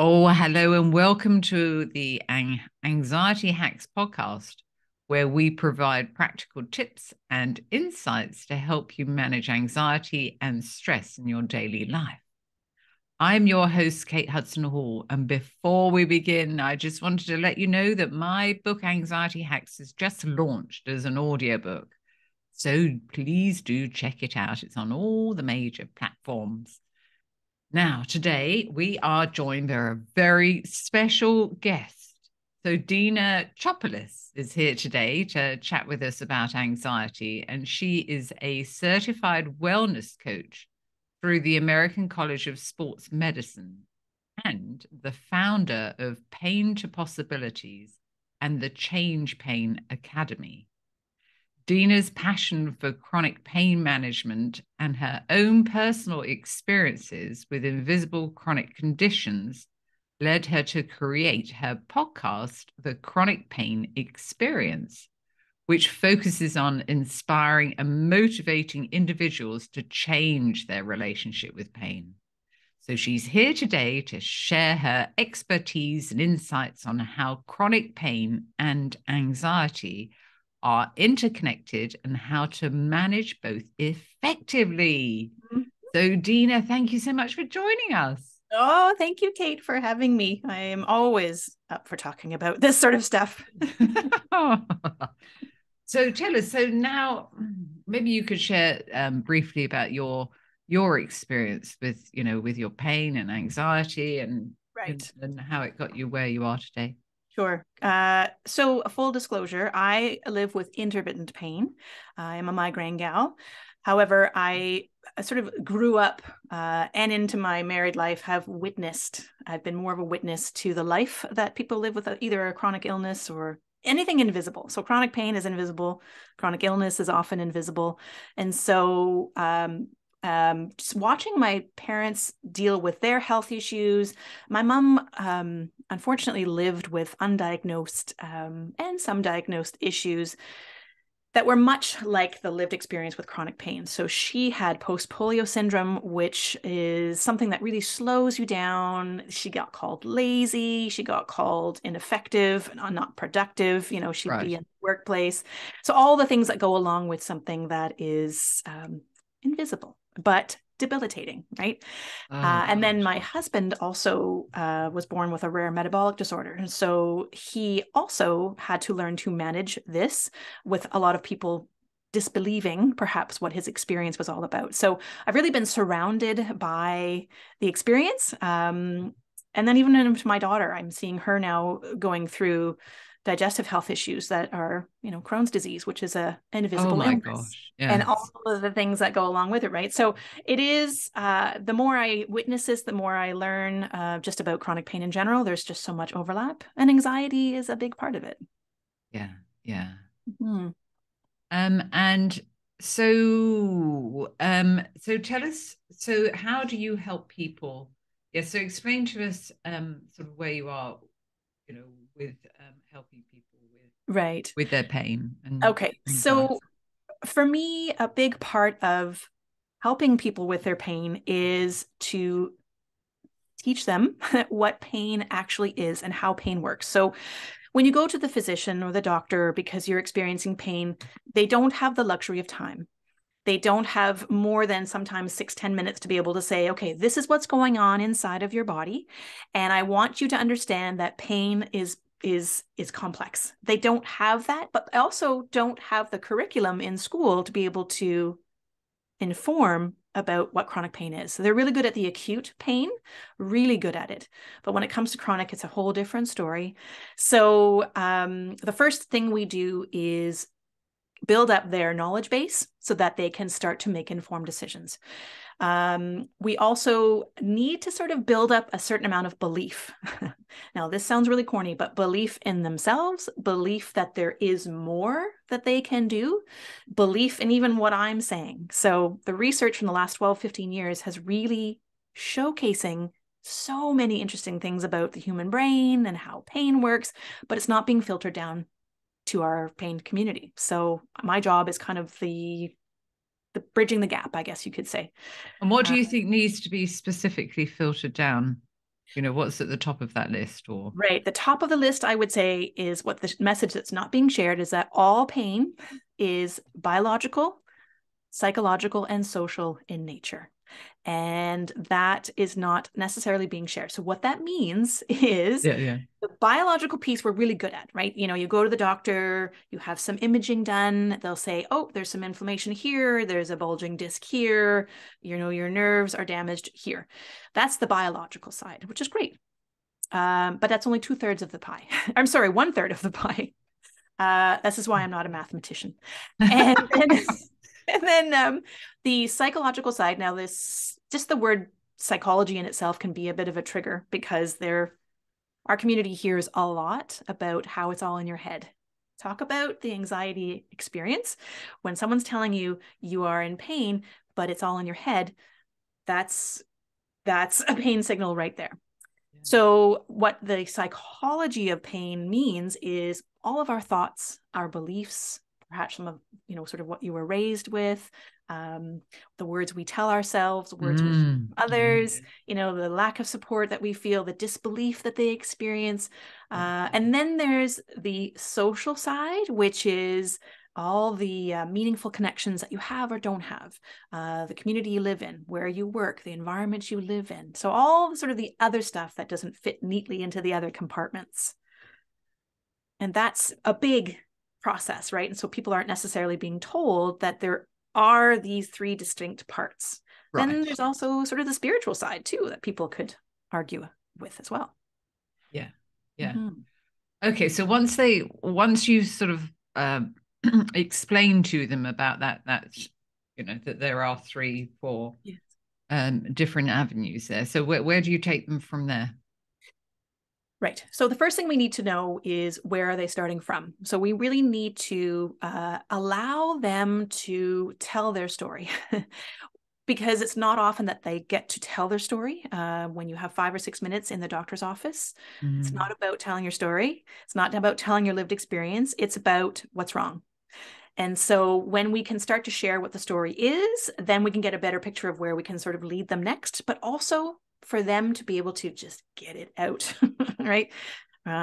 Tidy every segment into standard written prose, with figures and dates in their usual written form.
Oh, hello and welcome to the Anxiety Hacks podcast, where we provide practical tips and insights to help you manage anxiety and stress in your daily life. I'm your host, Kate Hudson-Hall, and before we begin, I just wanted to let you know that my book, Anxiety Hacks, is just launched as an audiobook. So please do check it out. It's on all the major platforms. Now, today we are joined by a very special guest. So Deana Tsiapalis is here today to chat with us about anxiety, and she is a certified wellness coach through the American College of Sports Medicine and the founder of Pain to Possibilities and the Change Pain Academy. Deana's passion for chronic pain management and her own personal experiences with invisible chronic conditions led her to create her podcast, The Chronic Pain Experience, which focuses on inspiring and motivating individuals to change their relationship with pain. So she's here today to share her expertise and insights on how chronic pain and anxiety are interconnected and how to manage both effectively. So, Deana, thank you so much for joining us. Oh, thank you, Kate, for having me. I am always up for talking about this sort of stuff. So tell us, so now maybe you could share briefly about your experience with, with your pain and anxiety and how it got you where you are today. Sure. So full disclosure, I live with intermittent pain. I am a migraine gal. However, I sort of grew up and into my married life I've been more of a witness to the life that people live with either a chronic illness or anything invisible. So chronic pain is invisible. Chronic illness is often invisible. And so just watching my parents deal with their health issues. My mom, unfortunately, lived with undiagnosed and some diagnosed issues that were much like the lived experience with chronic pain. So she had post-polio syndrome, which is something that really slows you down. She got called lazy. She got called ineffective, not productive. She'd be in the workplace. So all the things that go along with something that is invisible, but debilitating, right? And then my husband also was born with a rare metabolic disorder. And so he also had to learn to manage this with a lot of people disbelieving perhaps what his experience was all about. So I've really been surrounded by the experience. And then even into my daughter, I'm seeing her now going through digestive health issues that are, Crohn's disease, which is an invisible illness. Gosh. Yes. And all of the things that go along with it, right? So it is, the more I witness this, the more I learn just about chronic pain in general. There's just so much overlap, and anxiety is a big part of it. Yeah, yeah. Mm-hmm. And so tell us, so how do you help people? Yeah, so explain to us sort of where you are, with helping people with their pain. Okay, so for me, a big part of helping people with their pain is to teach them what pain actually is and how pain works. So when you go to the physician or the doctor because you're experiencing pain, they don't have the luxury of time. They don't have more than sometimes 6-10 minutes to be able to say, okay, this is what's going on inside of your body. And I want you to understand that pain is complex. They don't have that, but also don't have the curriculum in school to be able to inform about what chronic pain is. So they're really good at the acute pain, really good at it. But when it comes to chronic, it's a whole different story. So the first thing we do is build up their knowledge base so that they can start to make informed decisions. We also need to sort of build up a certain amount of belief. Now, this sounds really corny, but belief in themselves, belief that there is more that they can do, belief in even what I'm saying. So the research from the last 12, 15 years has really showcasing so many interesting things about the human brain and how pain works, but it's not being filtered down to our pain community. So my job is kind of the bridging the gap, I guess you could say. And what do you think needs to be specifically filtered down? What's at the top of that list? Or Right. The top of the list, I would say, is what the message that's not being shared is that all pain is biological, psychological, and social in nature. And that is not necessarily being shared. So what that means is yeah. the biological piece we're really good at, right? You go to the doctor, you have some imaging done. They'll say, oh, there's some inflammation here. There's a bulging disc here. Your nerves are damaged here. That's the biological side, which is great. But that's only 2/3 of the pie. I'm sorry, 1/3 of the pie. This is why I'm not a mathematician. And then the psychological side. Now, just the word psychology in itself can be a bit of a trigger because our community hears a lot about how it's all in your head. Talk about the anxiety experience. When someone's telling you you are in pain, but it's all in your head, that's a pain signal right there. So what the psychology of pain means is all of our thoughts, our beliefs, perhaps some of, sort of what you were raised with, the words we tell ourselves, the words we hear from others, the lack of support that we feel, the disbelief that they experience. And then there's the social side, which is all the meaningful connections that you have or don't have, the community you live in, where you work, the environment you live in. So all sort of the other stuff that doesn't fit neatly into the other compartments. And that's a big process, right? And so people aren't necessarily being told that there are these three distinct parts. Right. Then there's also sort of the spiritual side too, that people could argue with as well. Yeah. Okay. So once you sort of explain to them about that there are 3-4 different avenues there. So where do you take them from there? Right. So the first thing we need to know is where are they starting from? So we really need to allow them to tell their story because it's not often that they get to tell their story when you have 5 or 6 minutes in the doctor's office. It's not about telling your story. It's not about telling your lived experience. It's about what's wrong. And so when we can start to share what the story is, then we can get a better picture of where we can sort of lead them next, but also for them to be able to just get it out, right?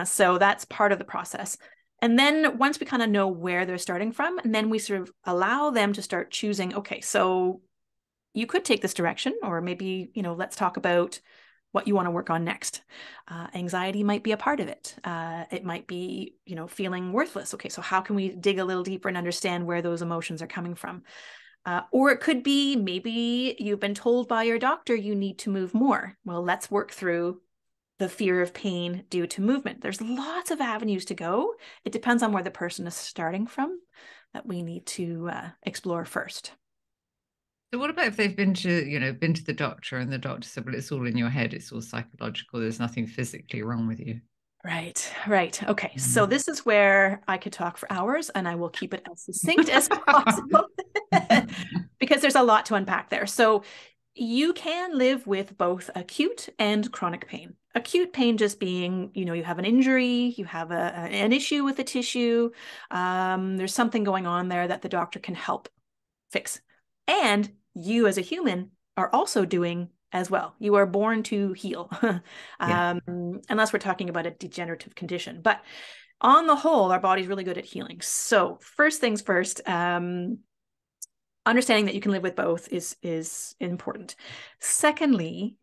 So that's part of the process. And then once we kind of know where they're starting from, and then we sort of allow them to start choosing, okay, so you could take this direction, or maybe, let's talk about what you want to work on next. Anxiety might be a part of it. It might be, feeling worthless. Okay, so how can we dig a little deeper and understand where those emotions are coming from? Or it could be maybe you've been told by your doctor you need to move more. Well, let's work through the fear of pain due to movement. There's lots of avenues to go. It depends on where the person is starting from that we need to explore first. So what about if they've been to the doctor and the doctor said, well, it's all in your head, it's all psychological, there's nothing physically wrong with you? Right. Okay. So this is where I could talk for hours and I will keep it as succinct as possible because there's a lot to unpack there. So you can live with both acute and chronic pain. Acute pain just being, you have an injury, you have an issue with the tissue, there's something going on there that the doctor can help fix. And you as a human are also doing as well. You are born to heal, unless we're talking about a degenerative condition. But on the whole, our body's really good at healing. So first things first, understanding that you can live with both is important. Secondly,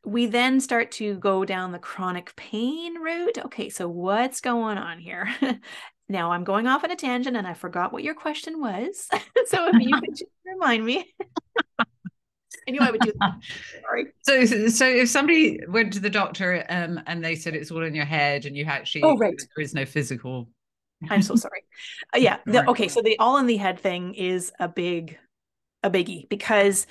we then start to go down the chronic pain route. Okay, so what's going on here? Now I'm going off on a tangent and I forgot what your question was. So if you could just remind me. I knew I would do that. Sorry. So if somebody went to the doctor and they said it's all in your head and you actually, right. There is no physical. I'm so sorry. Okay. So the all in the head thing is a biggie because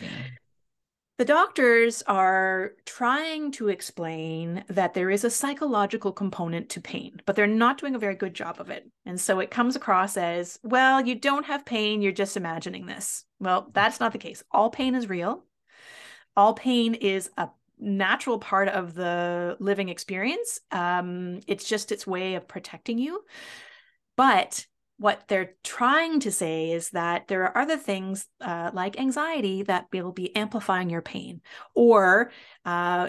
the doctors are trying to explain that there is a psychological component to pain, but they're not doing a very good job of it. And so it comes across as, well, you don't have pain, you're just imagining this. Well, that's not the case. All pain is real. All pain is a natural part of the living experience. It's just its way of protecting you. But what they're trying to say is that there are other things like anxiety that will be amplifying your pain, or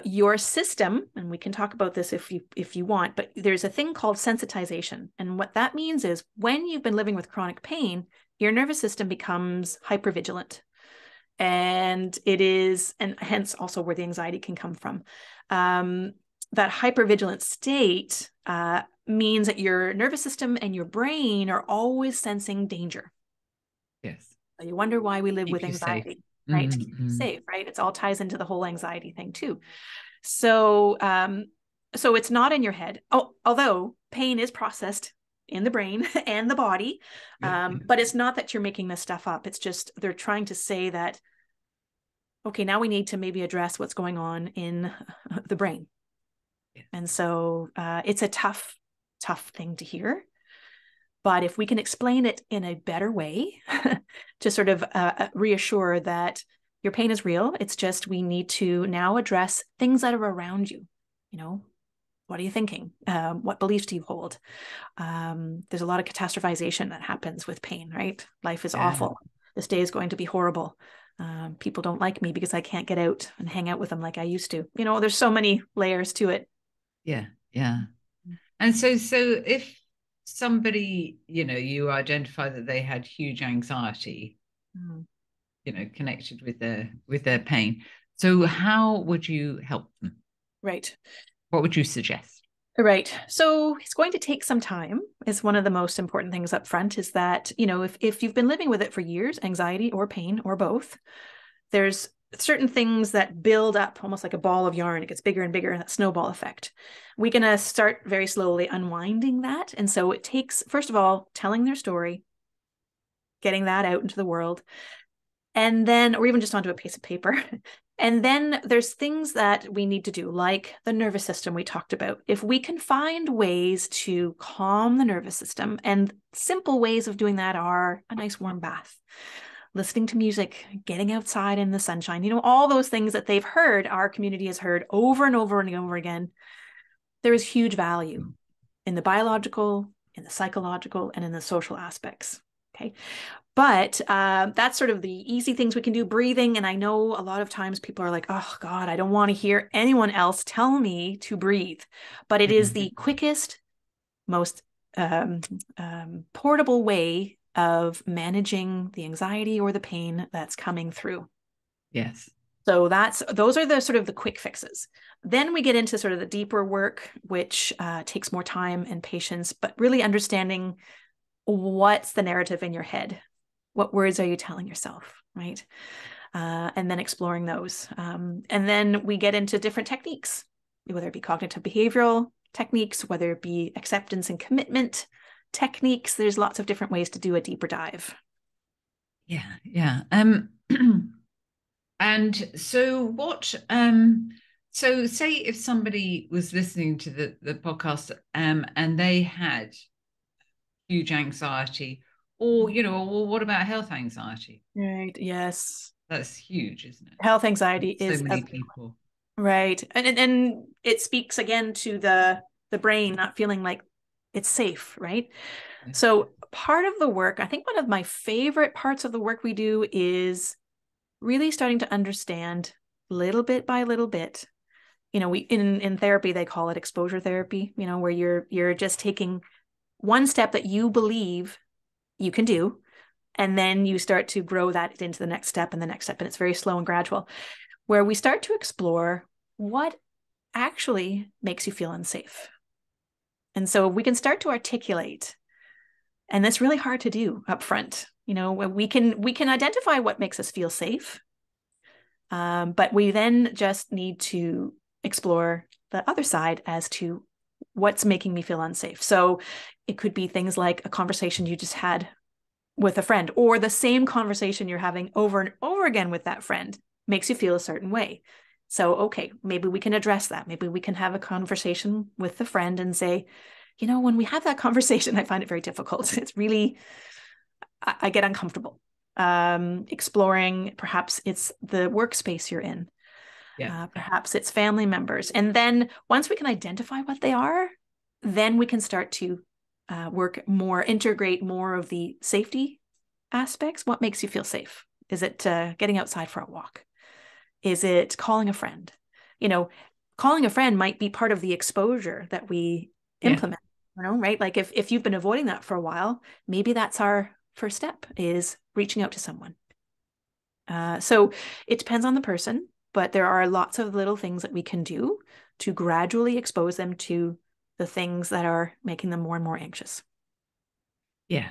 your system. And we can talk about this if you want, but there's a thing called sensitization. And what that means is when you've been living with chronic pain, your nervous system becomes hypervigilant. And hence also where the anxiety can come from. That hypervigilant state means that your nervous system and your brain are always sensing danger. Yes. So you wonder why we live Keep with you anxiety, safe. right? To keep you safe, right? It's all ties into the whole anxiety thing too. So, so it's not in your head. Oh, although pain is processed in the brain and the body, but it's not that you're making this stuff up. It's just they're trying to say that, okay, now we need to maybe address what's going on in the brain. Yeah. And so it's a tough thing to hear. But if we can explain it in a better way to sort of reassure that your pain is real, it's just we need to now address things that are around you. You know, what are you thinking? What beliefs do you hold? There's a lot of catastrophization that happens with pain, right? Life is awful. This day is going to be horrible. People don't like me because I can't get out and hang out with them like I used to. You know, there's so many layers to it. Yeah, yeah. And so if somebody, you know, you identify that they had huge anxiety, you know, connected with their pain, so how would you help them? Right. What would you suggest? Right. So it's going to take some time is one of the most important things up front, is that, you know, if you've been living with it for years, anxiety or pain or both, there's certain things that build up almost like a ball of yarn. It gets bigger and bigger, that snowball effect. We're going to start very slowly unwinding that. And so it takes, first of all, telling their story, getting that out into the world, and then, or even just onto a piece of paper. And then there's things that we need to do, like the nervous system we talked about. If we can find ways to calm the nervous system, and simple ways of doing that are a nice warm bath, listening to music, getting outside in the sunshine, you know, all those things that they've heard, our community has heard over and over and over again. There is huge value in the biological, in the psychological, and in the social aspects. Okay. But that's sort of the easy things we can do. Breathing. And I know a lot of times people are like, oh God, I don't want to hear anyone else tell me to breathe. But it is the quickest, most portable way of managing the anxiety or the pain that's coming through. Yes. So those are the sort of the quick fixes. Then we get into sort of the deeper work, which takes more time and patience, but really understanding what's the narrative in your head. What words are you telling yourself, right? And then exploring those. And then we get into different techniques, whether it be cognitive behavioral techniques, whether it be acceptance and commitment techniques. There's lots of different ways to do a deeper dive. Yeah, yeah. And so what, so say if somebody was listening to the podcast and they had huge anxiety, or, you know, well, what about health anxiety? Right. Yes. That's huge, isn't it? Health anxiety is so many people. Right. And it speaks again to the brain not feeling like it's safe, right? Yeah. So part of the work, I think one of my favorite parts of the work we do is really starting to understand little bit by little bit. You know, we in therapy they call it exposure therapy, you know, where you're just taking one step that you believe you can do, and then you start to grow that into the next step and the next step, and it's very slow and gradual, where we start to explore what actually makes you feel unsafe. And so we can start to articulate, and that's really hard to do up front. You know, we can identify what makes us feel safe, but we then just need to explore the other side as to what's making me feel unsafe. So it could be things like a conversation you just had with a friend, or the same conversation you're having over and over again with that friend makes you feel a certain way. So, okay, maybe we can address that. Maybe we can have a conversation with the friend and say, you know, when we have that conversation, I find it very difficult. It's really, I get uncomfortable. Exploring, perhaps it's the workspace you're in. Yeah. Perhaps it's family members. And then once we can identify what they are, then we can start to integrate more of the safety aspects. What makes you feel safe? Is it getting outside for a walk? Is it calling a friend? Calling a friend might be part of the exposure that we implement, right? Like if you've been avoiding that for a while, maybe that's our first step, is reaching out to someone. So it depends on the person, but there are lots of little things that we can do to gradually expose them to the things that are making them more and more anxious. Yeah,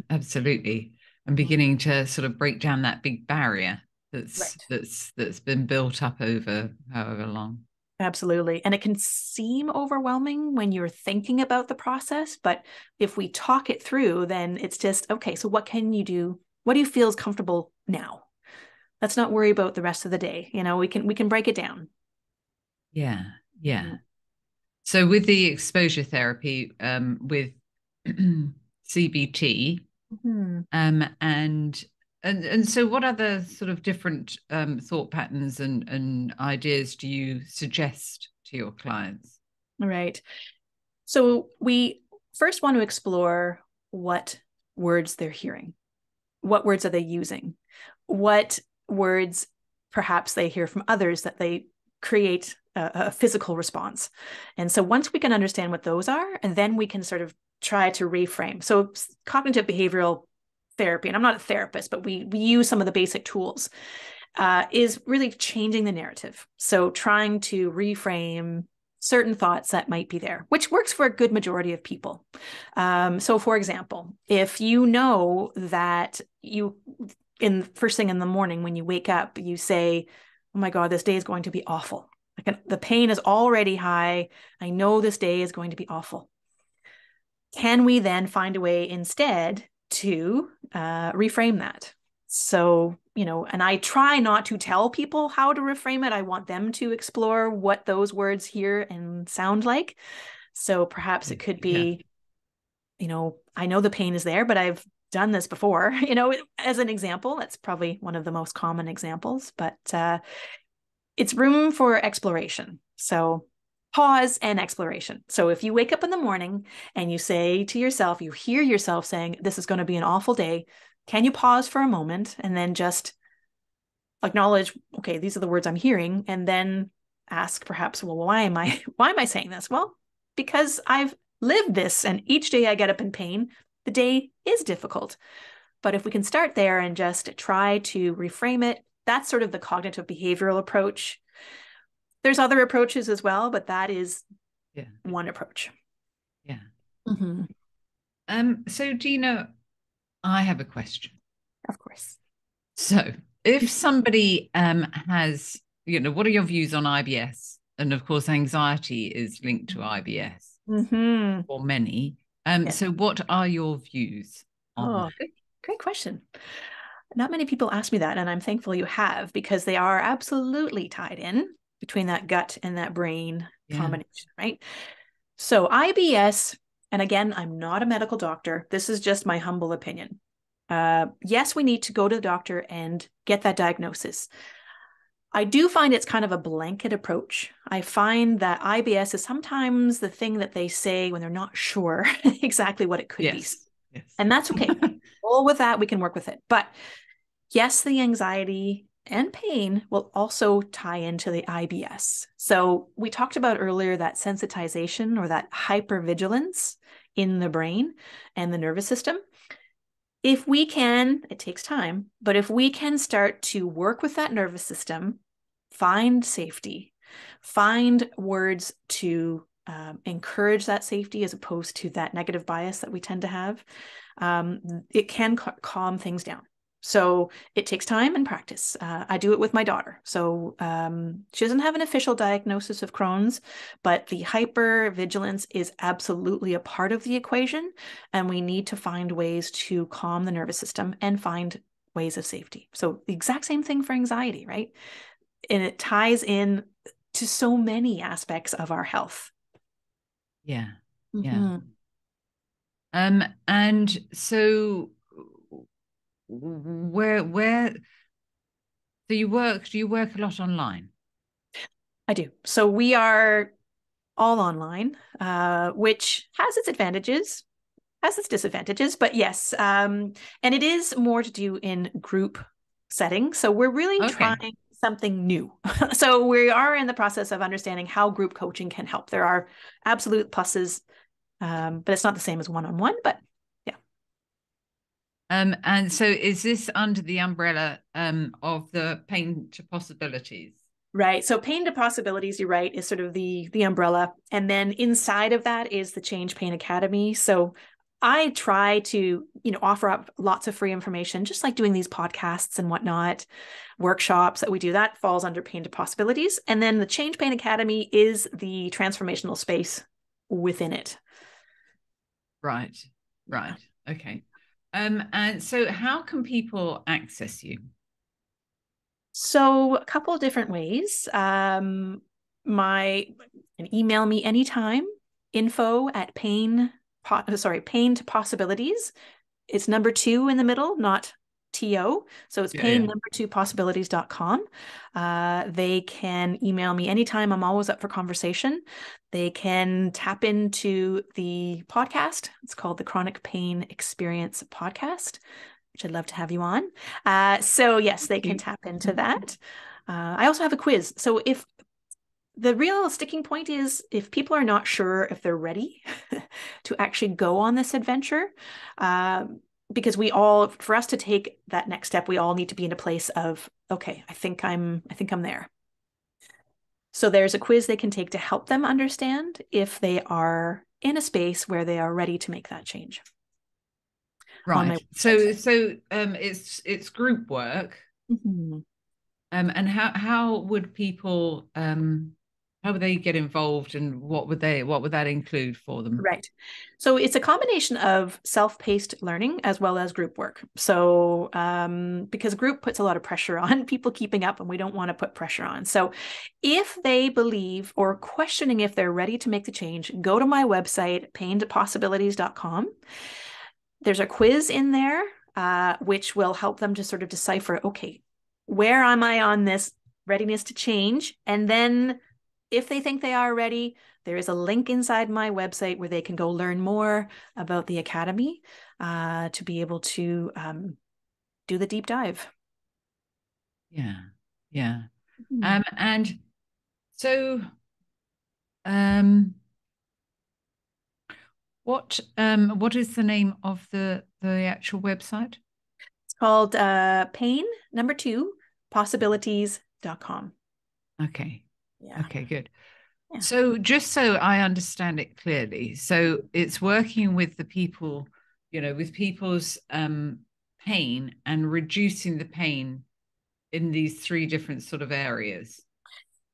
absolutely. And beginning to sort of break down that big barrier that's been built up over however long. Absolutely. And it can seem overwhelming when you're thinking about the process, but if we talk it through, then it's just, okay, so what can you do? What do you feel is comfortable now? Let's not worry about the rest of the day. We can break it down. Yeah. So with the exposure therapy, with CBT, and so what other sort of different thought patterns and ideas do you suggest to your clients? Right. So we first want to explore what words they're hearing. What words are they using? What words perhaps they hear from others that they create a physical response. And so once we can understand what those are, and then we can sort of try to reframe. So cognitive behavioral therapy, and I'm not a therapist, but we use some of the basic tools, is really changing the narrative. So trying to reframe certain thoughts that might be there, which works for a good majority of people. So for example, if you know that first thing in the morning when you wake up, you say, oh my God, this day is going to be awful. The pain is already high. I know this day is going to be awful. Can we then find a way instead to reframe that? So, and I try not to tell people how to reframe it. I want them to explore what those words hear and sound like. So perhaps it could be, I know the pain is there, but I've done this before, as an example. That's probably one of the most common examples, but it's room for exploration. So pause and exploration. So if you wake up in the morning and you say to yourself, you hear yourself saying, this is going to be an awful day, can you pause for a moment and then just acknowledge, okay, these are the words I'm hearing, and then ask perhaps, well, why am I saying this? Well, because I've lived this, and each day I get up in pain, the day is difficult. But if we can start there and just try to reframe it, that's sort of the cognitive behavioral approach. There's other approaches as well, but that is one approach. Yeah. Mm-hmm. So Dena, I have a question. Of course. So if somebody has, what are your views on IBS? And of course, anxiety is linked to IBS for many. So what are your views on that? Great question. Not many people ask me that, and I'm thankful you have, because they are absolutely tied in between that gut and that brain combination, right? So IBS, and again, I'm not a medical doctor. This is just my humble opinion. Yes, we need to go to the doctor and get that diagnosis. I do find it's kind of a blanket approach. I find that IBS is sometimes the thing that they say when they're not sure exactly what it could be. Yes. And that's okay. All with that, we can work with it. But yes, the anxiety and pain will also tie into the IBS. So we talked about earlier that sensitization or that hypervigilance in the brain and the nervous system. If we can, it takes time, but if we can start to work with that nervous system, find safety, find words to encourage that safety as opposed to that negative bias that we tend to have, it can calm things down. So it takes time and practice. I do it with my daughter. So she doesn't have an official diagnosis of Crohn's, but the hypervigilance is absolutely a part of the equation. And we need to find ways to calm the nervous system and find ways of safety. So the exact same thing for anxiety, right? And it ties in to so many aspects of our health. Yeah. And so do you work a lot online? I do. So we are all online, which has its advantages. has its disadvantages, but yes. And it is more to do in group setting. So we're really trying something new. So we are in the process of understanding how group coaching can help. There are absolute pluses, but it's not the same as one-on-one, but yeah. And so is this under the umbrella of the Pain to Possibilities? Right. So Pain to Possibilities, you're right, is sort of the umbrella. And then inside of that is the Change Pain Academy. So I try to, offer up lots of free information, just like doing these podcasts and whatnot, workshops that we do. That falls under Pain to Possibilities. And then the Change Pain Academy is the transformational space within it. Right. Okay. And so how can people access you? So a couple of different ways. Can email me anytime, info@pain to possibilities. It's number 2 in the middle, not TO. So it's pain number 2 possibilities.com. They can email me anytime. I'm always up for conversation. They can tap into the podcast. It's called the Chronic Pain Experience Podcast, which I'd love to have you on. So yes, they can tap into that. I also have a quiz. So if the real sticking point is if people are not sure if they're ready to actually go on this adventure, because for us to take that next step, we all need to be in a place of, okay, I think I'm there. So there's a quiz they can take to help them understand if they are in a space where they are ready to make that change. Right. So it's group work. Mm-hmm. And how would people how would they get involved, and what would that include for them? Right. So it's a combination of self-paced learning as well as group work. So because group puts a lot of pressure on people keeping up, and we don't want to put pressure on. So if they believe or questioning if they're ready to make the change, go to my website, paintopossibilities.com. There's a quiz in there, which will help them to sort of decipher, okay, where am I on this readiness to change? And then if they think they are ready, there is a link inside my website where they can go learn more about the Academy to be able to do the deep dive. Yeah. And so what is the name of the actual website? It's called pain number 2 possibilities.com. Okay. Yeah. Okay, good. Yeah. So just so I understand it clearly, so it's working with the people, with people's pain and reducing the pain in these 3 different sort of areas.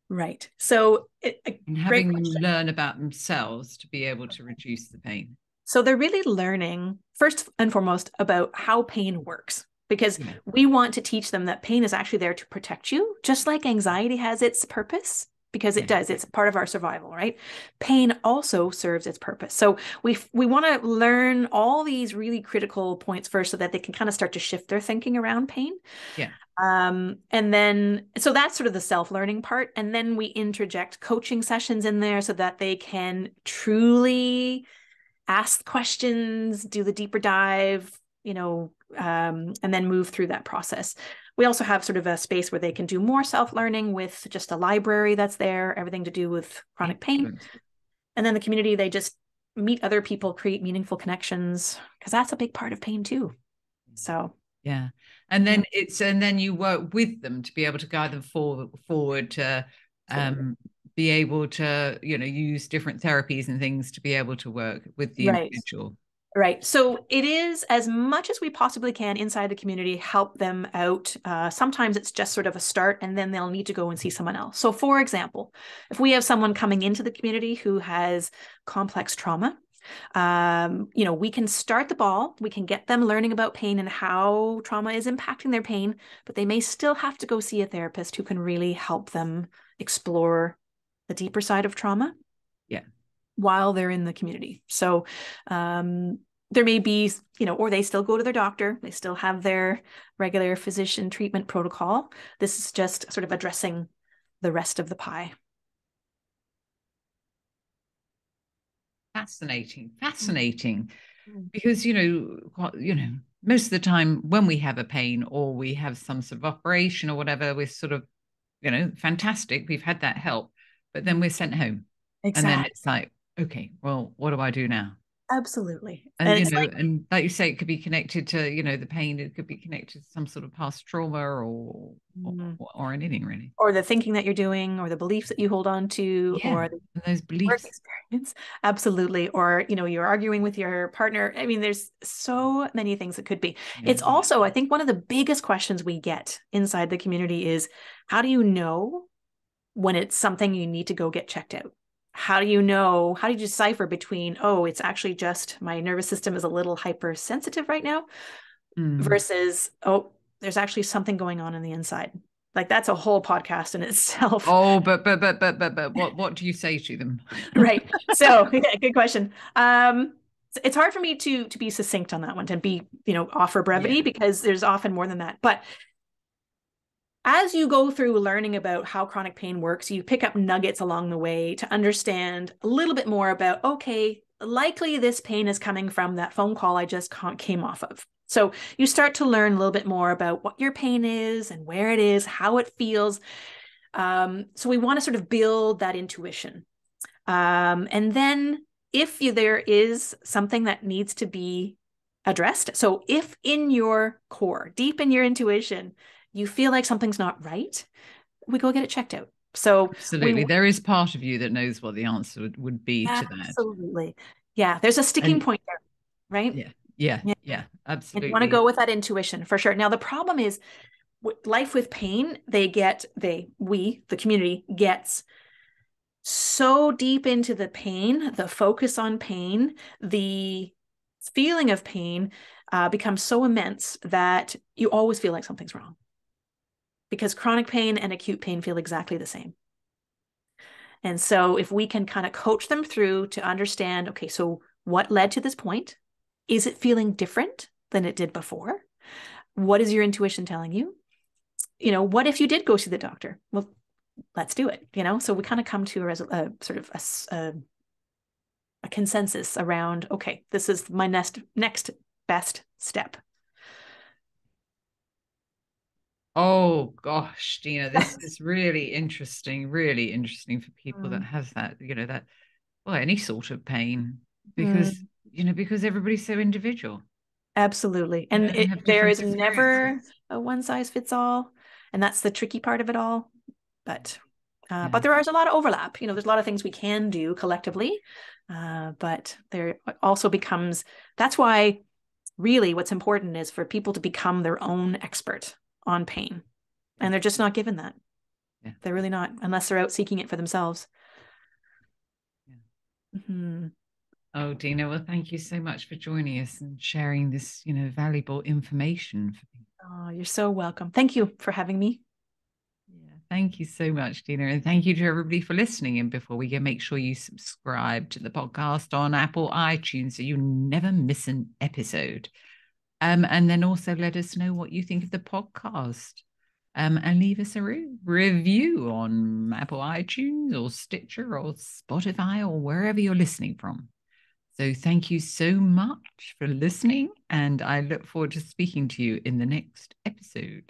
Right. So and having them learn about themselves to be able to reduce the pain. So they're really learning first and foremost about how pain works, because we want to teach them that pain is actually there to protect you, just like anxiety has its purpose, because it does. It's part of our survival, right? Pain also serves its purpose. So we want to learn all these really critical points first so that they can kind of start to shift their thinking around pain. Yeah. And then, so that's sort of the self-learning part. And then we interject coaching sessions in there so that they can truly ask questions, do the deeper dive, and then move through that process. We also have sort of a space where they can do more self-learning with just a library that's there, everything to do with chronic pain. And then the community, they just meet other people, create meaningful connections, because that's a big part of pain too. So yeah. And then you work with them to be able to guide them forward to be able to, use different therapies and things to be able to work with the individual. Right. So it is, as much as we possibly can inside the community, help them out. Sometimes it's just sort of a start, and then they'll need to go and see someone else. So for example, if we have someone coming into the community who has complex trauma, we can start the ball. We can get them learning about pain and how trauma is impacting their pain, but they may still have to go see a therapist who can really help them explore the deeper side of trauma. Yeah. While they're in the community. So there may be, or they still go to their doctor. They still have their regular physician treatment protocol. This is just sort of addressing the rest of the pie. Fascinating. because, most of the time when we have a pain or we have some sort of operation or whatever, we're sort of, fantastic. We've had that help, but then we're sent home. Exactly. And then it's like, okay, well, what do I do now? Absolutely. And, and like you say, it could be connected to, the pain. It could be connected to some sort of past trauma or anything really. Or the thinking that you're doing, or the beliefs that you hold on to, or the those beliefs. Work experience. Absolutely. Or, you're arguing with your partner. I mean, there's so many things it could be. Yeah. It's also, I think one of the biggest questions we get inside the community is, how do you know when it's something you need to go get checked out? How do you decipher between, oh, it's actually just my nervous system is a little hypersensitive right now, versus, oh, there's actually something going on the inside. Like, that's a whole podcast in itself. Oh, but what do you say to them? Right. So, yeah, good question. It's hard for me to be succinct on that one, to be, offer brevity, because there's often more than that. But as you go through learning about how chronic pain works, you pick up nuggets along the way to understand a little bit more about, okay, likely this pain is coming from that phone call I just came off of. So you start to learn a little bit more about what your pain is and where it is, how it feels. So we want to sort of build that intuition. And then if there is something that needs to be addressed, so if in your core, deep in your intuition, you feel like something's not right, we go get it checked out. So absolutely, there is part of you that knows what the answer would be to that. Absolutely. Yeah, there's a sticking point there, right? Yeah, absolutely. You want to go with that intuition for sure. Now, the problem is, life with pain, the community gets so deep into the pain, the focus on pain, the feeling of pain becomes so immense that you always feel like something's wrong, because chronic pain and acute pain feel exactly the same. And so if we can kind of coach them through to understand, okay, so what led to this point? Is it feeling different than it did before? What is your intuition telling you? What if you did go see the doctor? Well, let's do it. So we kind of come to a sort of a consensus around, okay, this is my next best step. Oh gosh, Dena, this is really interesting for people that have that, any sort of pain, because because everybody's so individual. Absolutely. And there is never a one size fits all. And that's the tricky part of it all. But there is a lot of overlap. There's a lot of things we can do collectively. But there also becomes, that's why really what's important is for people to become their own expert on pain. And they're just not given that. Yeah. They're really not, unless they're out seeking it for themselves. Yeah. Mm-hmm. Oh, Dena, well, thank you so much for joining us and sharing this, valuable information for people. Oh, you're so welcome. Thank you for having me. Yeah, thank you so much, Dena. And thank you to everybody for listening. And before we go, make sure you subscribe to the podcast on Apple iTunes so you never miss an episode. And then also let us know what you think of the podcast. And leave us a review on Apple iTunes or Stitcher or Spotify or wherever you're listening from. So thank you so much for listening, and I look forward to speaking to you in the next episode.